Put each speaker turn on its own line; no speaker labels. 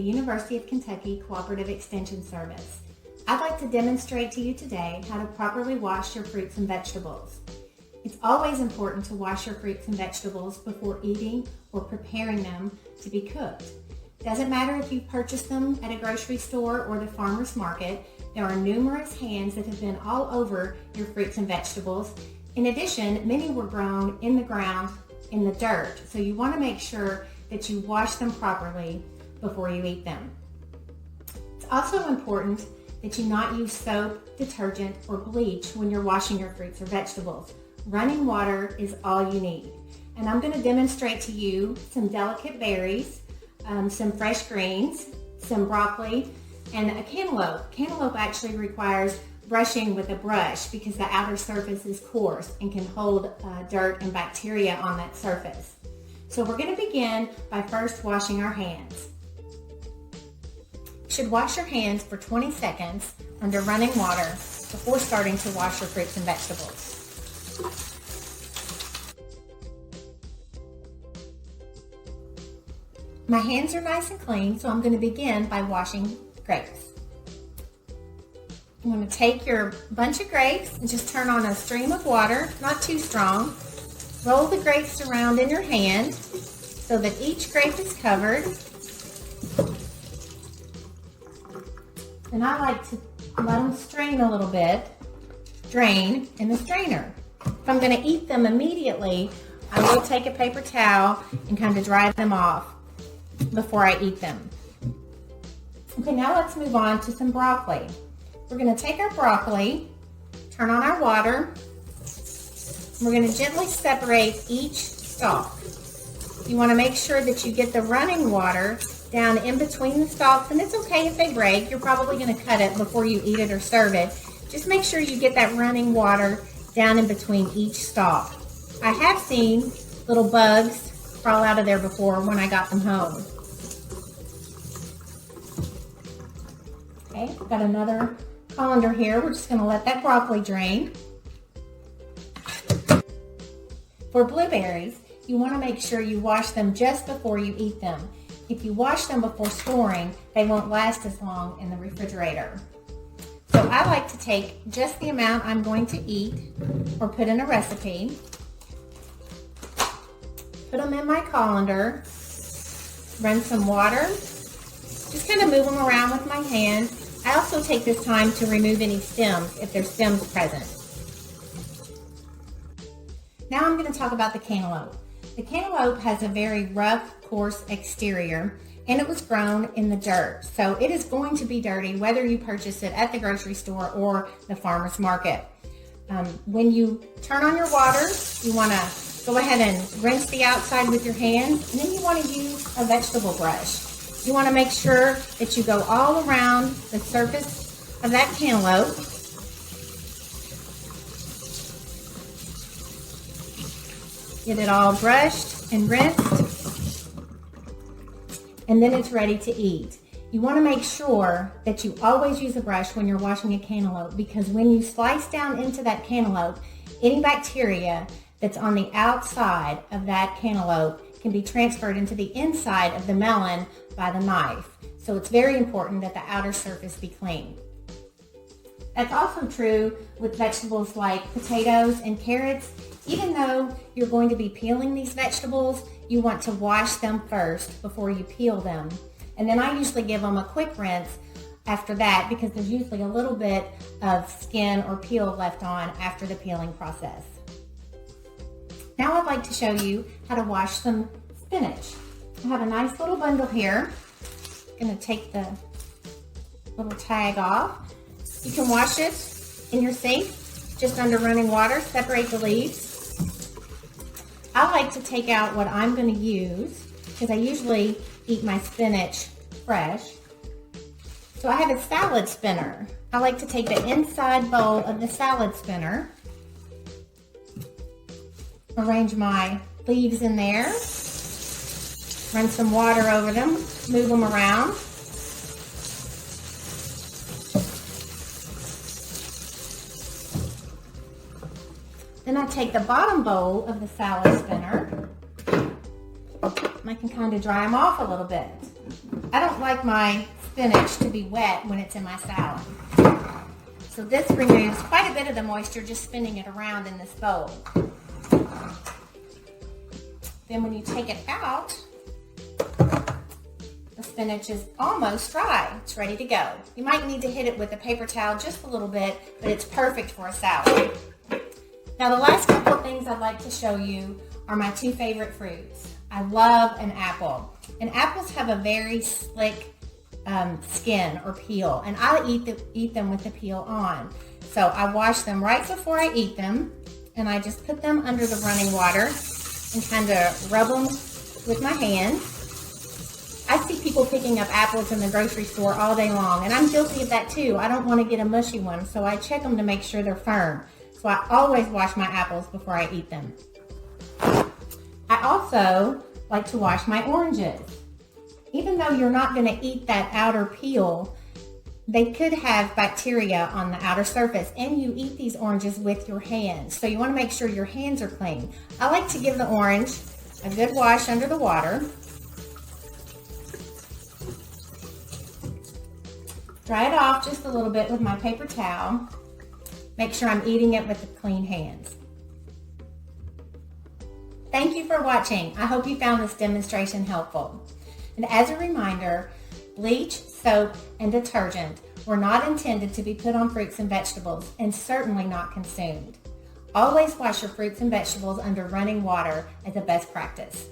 University of Kentucky Cooperative Extension Service. I'd like to demonstrate to you today how to properly wash your fruits and vegetables. It's always important to wash your fruits and vegetables before eating or preparing them to be cooked. Doesn't matter if you purchased them at a grocery store or the farmer's market, there are numerous hands that have been all over your fruits and vegetables. In addition, many were grown in the ground in the dirt, so you want to make sure that you wash them properly before you eat them. It's also important that you not use soap, detergent, or bleach when you're washing your fruits or vegetables. Running water is all you need. And I'm going to demonstrate to you some delicate berries, some fresh greens, some broccoli, and a cantaloupe. Cantaloupe actually requires brushing with a brush because the outer surface is coarse and can hold dirt and bacteria on that surface. So we're going to begin by first washing our hands. You should wash your hands for 20 seconds under running water before starting to wash your fruits and vegetables. My hands are nice and clean, so I'm going to begin by washing grapes. I'm going to take your bunch of grapes and just turn on a stream of water, not too strong. Roll the grapes around in your hand so that each grape is covered. And I like to let them strain a little bit, drain in the strainer. If I'm going to eat them immediately, I will take a paper towel and kind of dry them off before I eat them. Okay, now let's move on to some broccoli. We're going to take our broccoli, turn on our water. We're going to gently separate each stalk. You want to make sure that you get the running water down in between the stalks, and it's okay if they break. You're probably going to cut it before you eat it or serve it. Just make sure you get that running water down in between each stalk. I have seen little bugs crawl out of there before when I got them home. Okay, got another colander here. We're just going to let that broccoli drain. For blueberries, you want to make sure you wash them just before you eat them. If you wash them before storing, they won't last as long in the refrigerator. So I like to take just the amount I'm going to eat or put in a recipe, put them in my colander, run some water, just kind of move them around with my hand. I also take this time to remove any stems if there's stems present. Now I'm going to talk about the cantaloupe. The cantaloupe has a very rough, coarse exterior, and it was grown in the dirt. So it is going to be dirty whether you purchase it at the grocery store or the farmer's market. When you turn on your water, you want to go ahead and rinse the outside with your hands, and then you want to use a vegetable brush. You want to make sure that you go all around the surface of that cantaloupe. Get it all brushed and rinsed, and then it's ready to eat. You want to make sure that you always use a brush when you're washing a cantaloupe, because when you slice down into that cantaloupe, any bacteria that's on the outside of that cantaloupe can be transferred into the inside of the melon by the knife. So it's very important that the outer surface be clean. That's also true with vegetables like potatoes and carrots. Even though you're going to be peeling these vegetables, you want to wash them first before you peel them. And then I usually give them a quick rinse after that because there's usually a little bit of skin or peel left on after the peeling process. Now I'd like to show you how to wash some spinach. I have a nice little bundle here. I'm going to take the little tag off. You can wash it in your sink, just under running water. Separate the leaves. I like to take out what I'm going to use because I usually eat my spinach fresh. So I have a salad spinner. I like to take the inside bowl of the salad spinner, arrange my leaves in there, run some water over them, move them around. Then I take the bottom bowl of the salad spinner, and I can kind of dry them off a little bit. I don't like my spinach to be wet when it's in my salad. So this removes quite a bit of the moisture just spinning it around in this bowl. Then when you take it out, the spinach is almost dry. It's ready to go. You might need to hit it with a paper towel just a little bit, but it's perfect for a salad. Now the last couple of things I'd like to show you are my two favorite fruits. I love an apple. And apples have a very slick skin or peel, and I eat them with the peel on. So I wash them right before I eat them, and I just put them under the running water and kind of rub them with my hand. I see people picking up apples in the grocery store all day long, and I'm guilty of that too. I don't want to get a mushy one, so I check them to make sure they're firm. So I always wash my apples before I eat them. I also like to wash my oranges. Even though you're not going to eat that outer peel, they could have bacteria on the outer surface, and you eat these oranges with your hands. So you want to make sure your hands are clean. I like to give the orange a good wash under the water. Dry it off just a little bit with my paper towel. Make sure I'm eating it with the clean hands. Thank you for watching. I hope you found this demonstration helpful. And as a reminder, bleach, soap, and detergent were not intended to be put on fruits and vegetables, and certainly not consumed. Always wash your fruits and vegetables under running water as a best practice.